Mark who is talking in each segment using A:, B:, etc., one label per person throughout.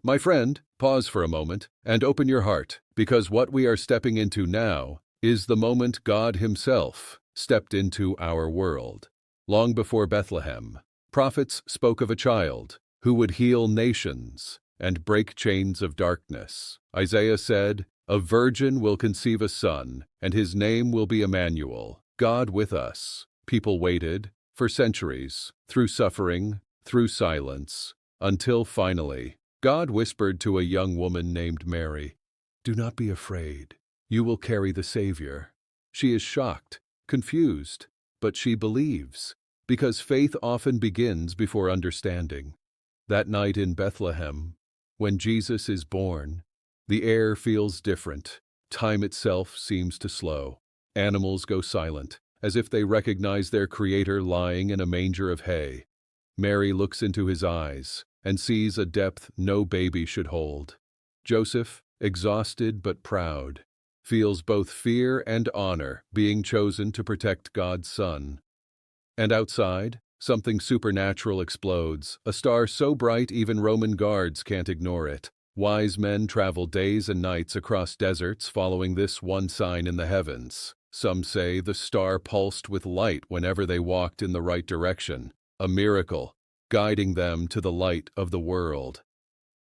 A: My friend, pause for a moment and open your heart, because what we are stepping into now is the moment God Himself stepped into our world. Long before Bethlehem, prophets spoke of a child who would heal nations and break chains of darkness. Isaiah said, "A virgin will conceive a son, and his name will be Emmanuel, God with us." People waited for centuries, through suffering, through silence, until finally, God whispered to a young woman named Mary, "Do not be afraid. You will carry the Savior." She is shocked, confused, but she believes, because faith often begins before understanding. That night in Bethlehem, when Jesus is born, the air feels different. Time itself seems to slow. Animals go silent, as if they recognize their Creator lying in a manger of hay. Mary looks into His eyes and sees a depth no baby should hold. Joseph, exhausted but proud, feels both fear and honor being chosen to protect God's Son. And outside, something supernatural explodes, a star so bright even Roman guards can't ignore it. Wise men travel days and nights across deserts following this one sign in the heavens. Some say the star pulsed with light whenever they walked in the right direction, a miracle, guiding them to the light of the world.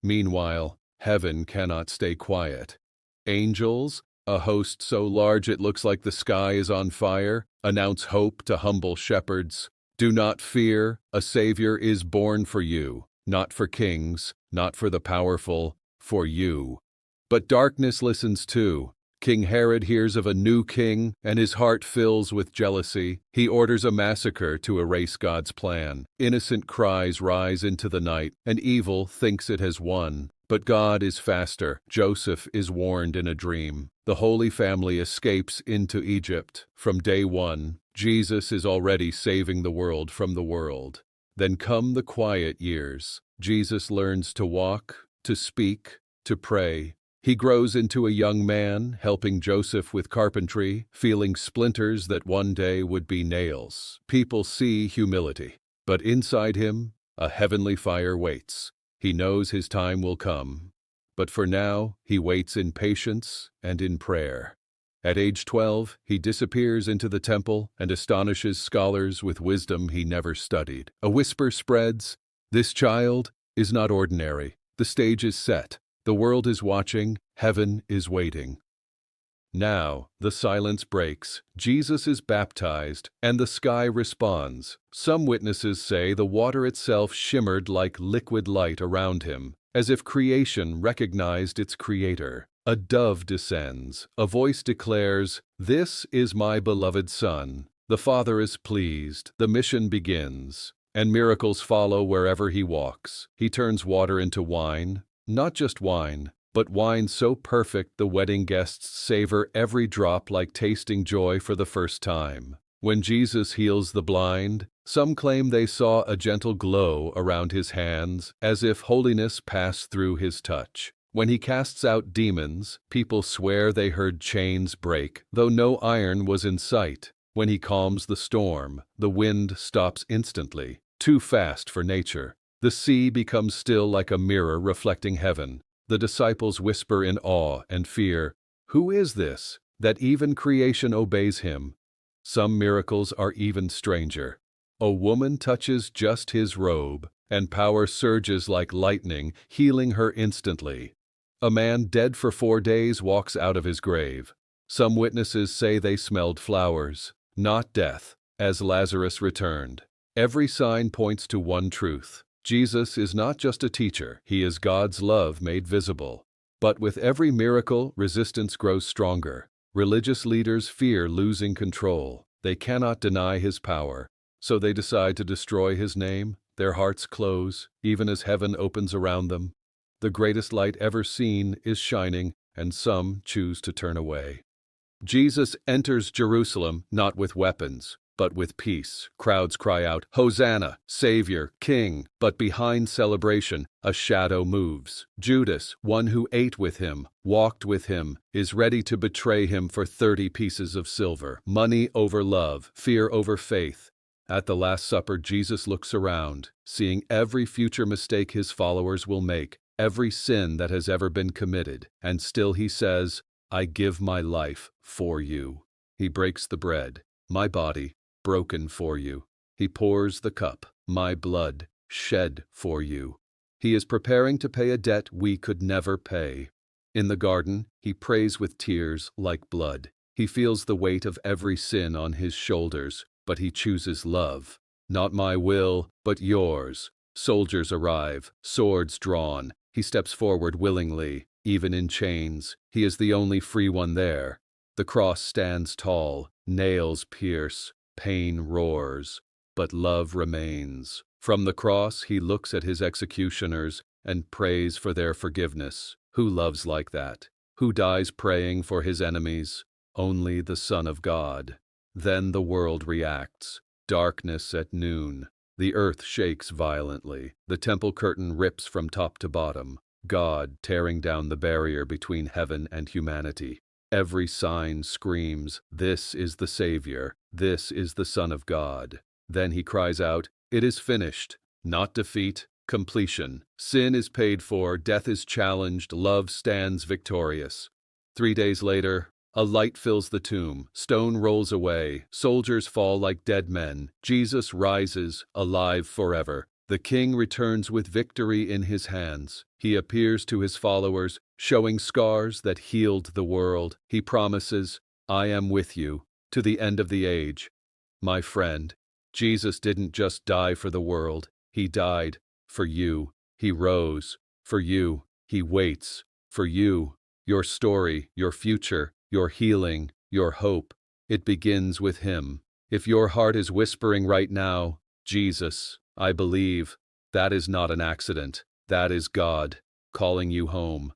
A: Meanwhile, heaven cannot stay quiet. Angels, a host so large it looks like the sky is on fire, announce hope to humble shepherds. Do not fear, a Savior is born for you, not for kings, not for the powerful, for you. But darkness listens too. King Herod hears of a new king, and his heart fills with jealousy. He orders a massacre to erase God's plan. Innocent cries rise into the night, and evil thinks it has won. But God is faster. Joseph is warned in a dream. The Holy Family escapes into Egypt. From day one, Jesus is already saving the world from the world. Then come the quiet years. Jesus learns to walk, to speak, to pray. He grows into a young man, helping Joseph with carpentry, feeling splinters that one day would be nails. People see humility, but inside him, a heavenly fire waits. He knows his time will come, but for now, he waits in patience and in prayer. At age 12, he disappears into the temple and astonishes scholars with wisdom he never studied. A whisper spreads, "This child is not ordinary." The stage is set. The world is watching, heaven is waiting. Now, the silence breaks. Jesus is baptized, and the sky responds. Some witnesses say the water itself shimmered like liquid light around him, as if creation recognized its creator. A dove descends. A voice declares, "This is my beloved Son." The Father is pleased. The mission begins, and miracles follow wherever he walks. He turns water into wine. Not just wine, but wine so perfect the wedding guests savor every drop like tasting joy for the first time. When Jesus heals the blind, some claim they saw a gentle glow around his hands, as if holiness passed through his touch. When he casts out demons, people swear they heard chains break, though no iron was in sight. When he calms the storm, the wind stops instantly, too fast for nature. The sea becomes still like a mirror reflecting heaven. The disciples whisper in awe and fear, "Who is this, that even creation obeys him?" Some miracles are even stranger. A woman touches just his robe, and power surges like lightning, healing her instantly. A man dead for 4 days walks out of his grave. Some witnesses say they smelled flowers, not death, as Lazarus returned. Every sign points to one truth. Jesus is not just a teacher, he is God's love made visible. But with every miracle, resistance grows stronger. Religious leaders fear losing control. They cannot deny his power, so they decide to destroy his name. Their hearts close, even as heaven opens around them. The greatest light ever seen is shining, and some choose to turn away. Jesus enters Jerusalem not with weapons, but with peace. Crowds cry out, "Hosanna, Savior, King." But behind celebration, a shadow moves. Judas, one who ate with him, walked with him, is ready to betray him for 30 pieces of silver. Money over love, fear over faith. At the Last Supper, Jesus looks around, seeing every future mistake his followers will make, every sin that has ever been committed, and still he says, I give my life for you. He breaks the bread, my body, broken for you. He pours the cup, my blood, shed for you. He is preparing to pay a debt we could never pay. In the garden, he prays with tears like blood. He feels the weight of every sin on his shoulders, but he chooses love. Not my will, but yours. Soldiers arrive, swords drawn. He steps forward willingly, even in chains. He is the only free one there. The cross stands tall, nails pierce, pain roars, but love remains. From the cross he looks at his executioners and prays for their forgiveness. Who loves like that? Who dies praying for his enemies? Only the Son of God. Then the world reacts. Darkness at noon. The earth shakes violently. The temple curtain rips from top to bottom. God tearing down the barrier between heaven and humanity. Every sign screams, this is the Savior. This is the Son of God. Then he cries out, it is finished. Not defeat, completion. Sin is paid for, death is challenged, love stands victorious. 3 days later, a light fills the tomb, stone rolls away, soldiers fall like dead men, Jesus rises, alive forever. The King returns with victory in his hands. He appears to his followers, showing scars that healed the world. He promises, I am with you, to the end of the age. My friend, Jesus didn't just die for the world, he died for you. He rose for you. He waits for you. Your story, your future, your healing, your hope, it begins with him. If your heart is whispering right now, Jesus, I believe, that is not an accident. That is God calling you home.